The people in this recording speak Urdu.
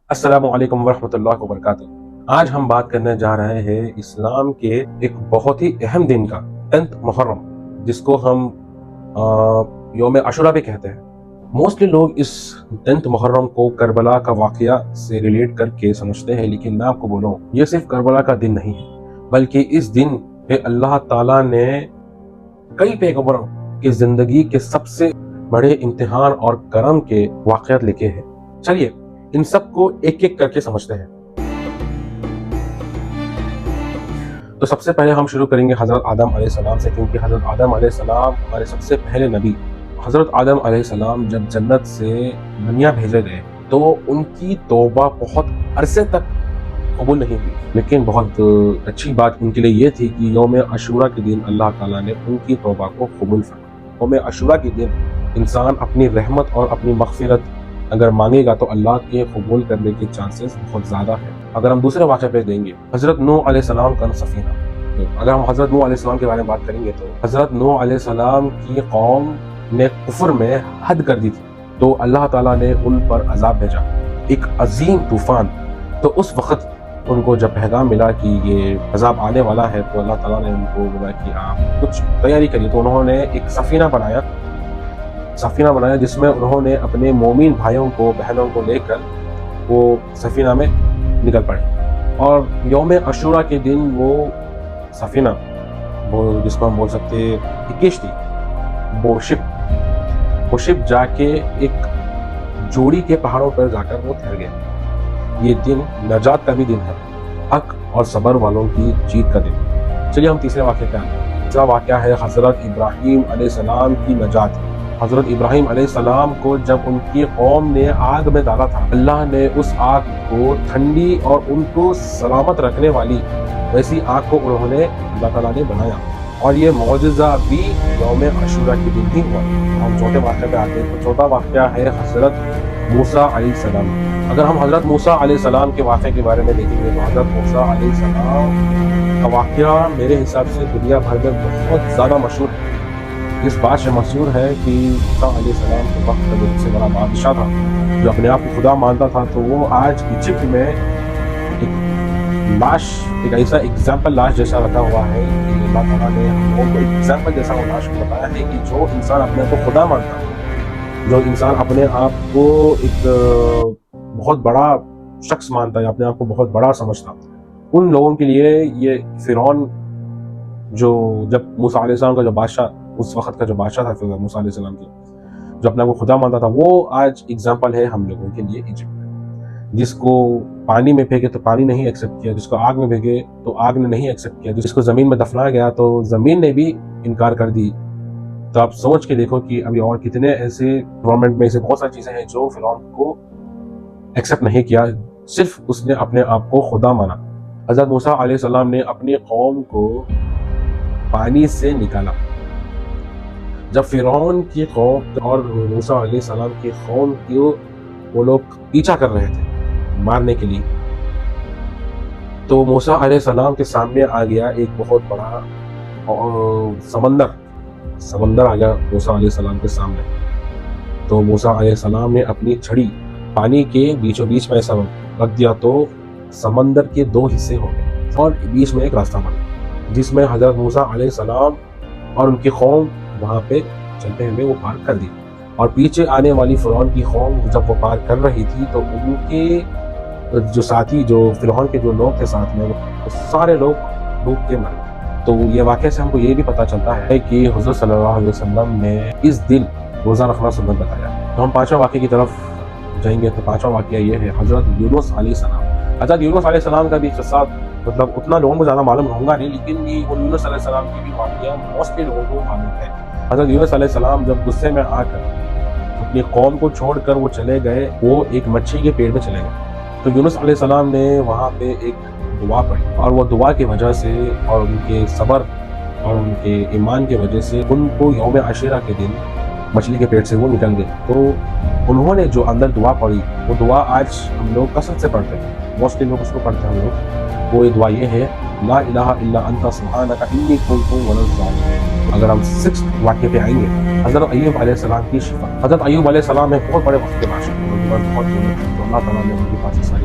السلام علیکم ورحمۃ اللہ وبرکاتہ۔ آج ہم بات کرنے جا رہے ہیں اسلام کے ایک بہت ہی اہم دن کا 10 محرم، جس کو ہم یوم عاشوراء بھی کہتے ہیں۔ موسٹلی لوگ اس 10 محرم کو کربلا کا واقعہ سے ریلیٹ کر کے سمجھتے ہیں، لیکن میں آپ کو بولوں یہ صرف کربلا کا دن نہیں ہے، بلکہ اس دن پہ اللہ تعالیٰ نے کئی پیغمبروں کی زندگی کے سب سے بڑے امتحان اور کرم کے واقعات لکھے ہیں۔ چلیے ان سب کو ایک ایک کر کے سمجھتے ہیں۔ تو سب سے پہلے ہم شروع کریں گے حضرت آدم علیہ السلام سے، کیونکہ حضرت آدم علیہ السلام ہمارے سب سے پہلے نبی۔ حضرت آدم علیہ السلام جب جنت سے دنیا بھیجے گئے تو ان کی توبہ بہت عرصے تک قبول نہیں ہوئی، لیکن بہت اچھی بات ان کے لیے یہ تھی کہ یوم عاشوراء کے دن اللہ تعالیٰ نے ان کی توبہ کو قبول فرمایا۔ یوم عاشوراء کے دن انسان اپنی رحمت اور اپنی مغفرت اگر مانگے گا تو اللہ کے قبول کرنے کے چانسز بہت زیادہ ہیں۔ اگر ہم دوسرے واقعے پہ دیں گے، حضرت نوح علیہ السلام کا سفینہ، اگر ہم حضرت نوح علیہ السلام کے بارے میں بات کریں گے تو حضرت نوح علیہ السلام کی قوم نے کفر میں حد کر دی تھی، تو اللہ تعالیٰ نے ان پر عذاب بھیجا، ایک عظیم طوفان۔ تو اس وقت ان کو جب پیغام ملا کہ یہ عذاب آنے والا ہے تو اللہ تعالیٰ نے ان کو بولا کہ آپ کچھ تیاری کریے۔ تو انہوں نے ایک سفینہ بنایا جس میں انہوں نے اپنے مومن بھائیوں کو بہنوں کو لے کر وہ سفینہ میں نکل پڑے، اور یوم عاشوراء کے دن وہ سفینہ، وہ جس کو ہم بول سکتے ہیں کشتی، وہ شپ جا کے ایک جوڑی کے پہاڑوں پر جا کر وہ ٹھہر گئے۔ یہ دن نجات کا بھی دن ہے، حق اور صبر والوں کی جیت کا دن۔ چلیے ہم تیسرے واقعے پہ آتے ہیں۔ تیسرا واقعہ ہے حضرت ابراہیم علیہ السلام کی نجات۔ حضرت ابراہیم علیہ السلام کو جب ان کی قوم نے آگ میں ڈالا تھا، اللہ نے اس آگ کو ٹھنڈی اور ان کو سلامت رکھنے والی ویسی آگ کو انہوں نے اللہ تعالیٰ نے بنایا، اور یہ معجزہ بھی یوم عاشوراء کے دن ہی ہوا۔ ہم چوتھے واقعے پہ آتے ہیں۔ تو چوتھا واقعہ ہے حضرت موسیٰ علیہ السلام۔ اگر ہم حضرت موسیٰ علیہ السلام کے واقعے کے بارے میں دیکھیں گے تو حضرت موسیٰ علیہ السلام کا واقعہ میرے حساب سے دنیا بھر میں بہت زیادہ مشہور ہے۔ اس بات سے مشہور ہے کہ موسیٰ علیہ السلام کے وقت کا جو سب سے بڑا بادشاہ تھا، جو اپنے آپ کو خدا مانتا تھا، تو وہ آج ایجپٹ میں ایک لاش، ایک ایسا ایگزامپل لاش جیسا رکھا ہوا ہے کہ اللہ تعالیٰ نے ہم لوگوں کو ایگزامپل جیسا وہ لاش کو بتایا ہے کہ جو انسان اپنے آپ کو خدا مانتا ہے، جو انسان اپنے آپ کو ایک بہت بڑا شخص مانتا ہے، اپنے آپ کو بہت بڑا سمجھتا، ان لوگوں کے لیے یہ فرعون، جو جب موسیٰ علیہ السلام کا جو بادشاہ، اس وقت کا جو بادشاہ تھا موسیٰ علیہ السلام کی، جو اپنے آپ کو خدا مانتا تھا، وہ آج ایگزامپل ہے ہم لوگوں کے لیے ایجپٹ میں۔ جس کو پانی میں پھینکے تو پانی نہیں ایکسیپٹ کیا، جس کو آگ میں پھینکے تو آگ نے نہیں ایکسیپٹ کیا، جس کو زمین میں دفنایا گیا تو زمین نے بھی انکار کر دی۔ تو آپ سوچ کے دیکھو کہ ابھی اور کتنے ایسے گورنمنٹ میں ایسے بہت ساری چیزیں ہیں جو فرعون کو ایکسیپٹ نہیں کیا، صرف اس نے اپنے آپ کو خدا مانا۔ حضرت موسیٰ علیہ السلام نے اپنی قوم کو پانی سے نکالا۔ جب فرعون کی قوم اور موسیٰ علیہ السلام کی قوم کو وہ لوگ پیچھا کر رہے تھے مارنے کے لیے، تو موسیٰ علیہ السلام کے سامنے آ گیا ایک بہت بڑا سمندر آ گیا موسیٰ علیہ السلام کے سامنے۔ تو موسیٰ علیہ السلام نے اپنی چھڑی پانی کے بیچوں بیچ میں ایسا رکھ دیا تو سمندر کے 2 حصے ہو گئے، اور بیچ میں ایک راستہ بنا جس میں حضرت موسیٰ علیہ السلام اور ان کی قوم وہاں پہ چلتے ہوئے وہ پار کر دی، اور پیچھے آنے والی فرعون کی قوم جب وہ پار کر رہی تھی تو ان کے جو ساتھی، جو فرعون کے جو لوگ تھے ساتھ میں، وہ سارے لوگ ڈوب کے مرے۔ تو یہ واقعہ سے ہم کو یہ بھی پتہ چلتا ہے کہ حضور صلی اللہ علیہ وسلم نے اس دن روزہ رکھنا سنت بتایا۔ تو ہم 5واں واقعے کی طرف جائیں گے۔ تو 5واں واقعہ یہ ہے حضرت یونس علیہ السلام۔ حضرت یونس علیہ السلام کا بھی قصہ مطلب اتنا لوگوں کو زیادہ معلوم ہوگا نہیں، لیکن یہ یونس علیہ السلام کی بھی واقعہ موسٹلی لوگوں کو معلوم ہے۔ حضرت یونس علیہ السلام جب غصے میں آ کر اپنی قوم کو چھوڑ کر وہ چلے گئے، وہ ایک مچھی کے پیڑ میں چلے گئے، تو یونس علیہ السلام نے وہاں پہ ایک دعا پڑھی، اور وہ دعا کی وجہ سے اور ان کے صبر اور ان کے ایمان کی وجہ سے ان کو یوم عاشوراء کے دن مچھلی کے پیٹ سے وہ نکل گئے۔ تو انہوں نے جو اندر دعا پڑھی، وہ دعا آج ہم لوگ کثرت سے پڑھتے ہیں، موسٹلی لوگ اس کو پڑھتے ہیں ہم لوگ۔ وہ دعا یہ ہے، لا الہ الا انت سبحانک انی کنت من الظالمین۔ اگر ہم 6 واقعے پہ آئیں گے، حضرت ایوب علیہ السلام کی شفا۔ حضرت ایوب علیہ السلام ایک بہت بڑے وقت کے بادشاہ، اللہ تعالیٰ نے ان کے پاس ساری